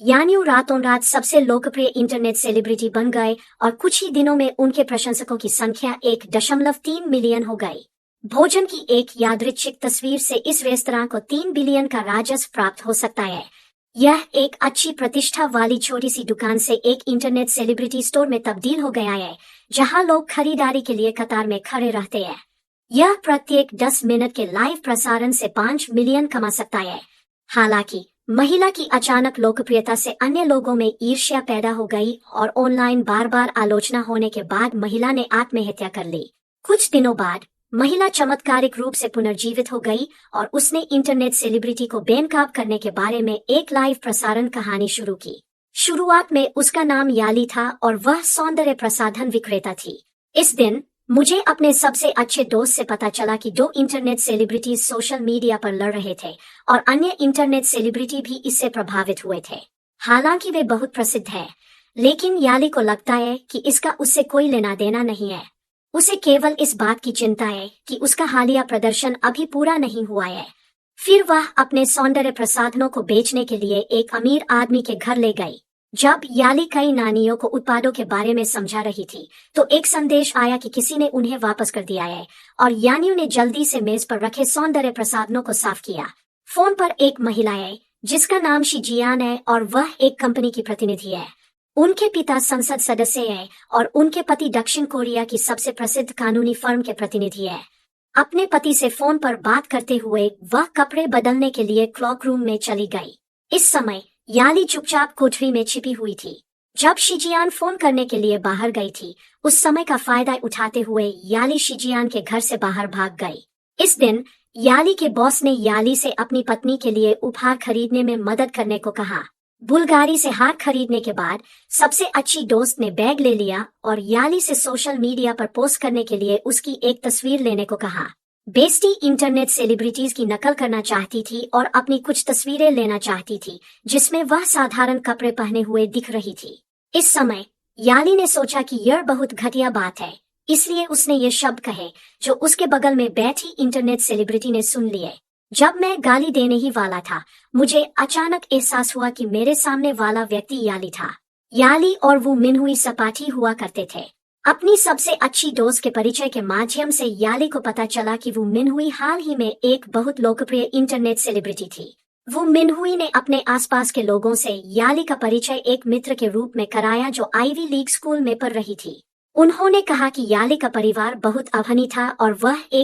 यान्यू रातों रात सबसे लोकप्रिय इंटरनेट सेलिब्रिटी बन गए और कुछ ही दिनों में उनके प्रशंसकों की संख्या 1.3 मिलियन हो गई। भोजन की एक यादृच्छिक तस्वीर से इस रेस्तरां को 3 बिलियन का राजस्व प्राप्त हो सकता है। यह एक अच्छी प्रतिष्ठा वाली छोटी सी दुकान से एक इंटरनेट सेलिब्रिटी स्टोर में तब्दील हो गया है, जहां लोग खरीदारी के लिए कतार में खड़े रहते हैं। यह प्रत्येक 10 मिनट के लाइव प्रसारण से 5 मिलियन कमा सकता है। हालांकि महिला की अचानक लोकप्रियता से अन्य लोगों में ईर्ष्या पैदा हो गई और ऑनलाइन बार बार आलोचना होने के बाद महिला ने आत्महत्या कर ली। कुछ दिनों बाद महिला चमत्कारिक रूप से पुनर्जीवित हो गई और उसने इंटरनेट सेलिब्रिटी को बेनकाब करने के बारे में एक लाइव प्रसारण कहानी शुरू की। शुरुआत में उसका नाम याली था और वह सौंदर्य प्रसाधन विक्रेता थी। इस दिन मुझे अपने सबसे अच्छे दोस्त से पता चला कि 2 इंटरनेट सेलिब्रिटीज सोशल मीडिया पर लड़ रहे थे और अन्य इंटरनेट सेलिब्रिटी भी इससे प्रभावित हुए थे। हालांकि वे बहुत प्रसिद्ध हैं, लेकिन याली को लगता है कि इसका उससे कोई लेना देना नहीं है। उसे केवल इस बात की चिंता है कि उसका हालिया प्रदर्शन अभी पूरा नहीं हुआ है। फिर वह अपने सौंदर्य प्रसाधनों को बेचने के लिए एक अमीर आदमी के घर ले गई। जब याली कई नानियों को उत्पादों के बारे में समझा रही थी, तो एक संदेश आया कि किसी ने उन्हें वापस कर दिया है और यानियों ने जल्दी से मेज पर रखे सौंदर्य प्रसाधनों को साफ किया। फोन पर एक महिला है जिसका नाम शिजियान है और वह एक कंपनी की प्रतिनिधि है। उनके पिता संसद सदस्य है और उनके पति दक्षिण कोरिया की सबसे प्रसिद्ध कानूनी फर्म के प्रतिनिधि है। अपने पति से फोन पर बात करते हुए वह कपड़े बदलने के लिए क्लॉक रूम में चली गई। इस समय याली चुपचाप कोठरी में छिपी हुई थी। जब शिजियान फोन करने के लिए बाहर गई थी, उस समय का फायदा उठाते हुए याली शिजियान के घर से बाहर भाग गई। इस दिन याली के बॉस ने याली से अपनी पत्नी के लिए उपहार खरीदने में मदद करने को कहा। बुल्गारी से हार खरीदने के बाद सबसे अच्छी दोस्त ने बैग ले लिया और याली से सोशल मीडिया पर पोस्ट करने के लिए उसकी एक तस्वीर लेने को कहा। बेस्टी इंटरनेट सेलिब्रिटीज की नकल करना चाहती थी और अपनी कुछ तस्वीरें लेना चाहती थी जिसमें वह साधारण कपड़े पहने हुए दिख रही थी। इस समय याली ने सोचा कि यह बहुत घटिया बात है, इसलिए उसने ये शब्द कहे जो उसके बगल में बैठी इंटरनेट सेलिब्रिटी ने सुन लिए। जब मैं गाली देने ही वाला था, मुझे अचानक एहसास हुआ कि मेरे सामने वाला व्यक्ति याली था। याली और वो मिनहुई सपाटी हुआ करते थे। अपनी सबसे अच्छी दोस्त के परिचय के माध्यम से याली को पता चला कि वो मिनहुई हाल ही में एक बहुत लोकप्रिय इंटरनेट सेलिब्रिटी थी। वो मिनहुई ने अपने आसपास के लोगों से याली का परिचय एक मित्र के रूप में कराया जो आईवी लीग स्कूल में पढ़ रही थी। उन्होंने कहा कि याली का परिवार बहुत अधनी था और वह एक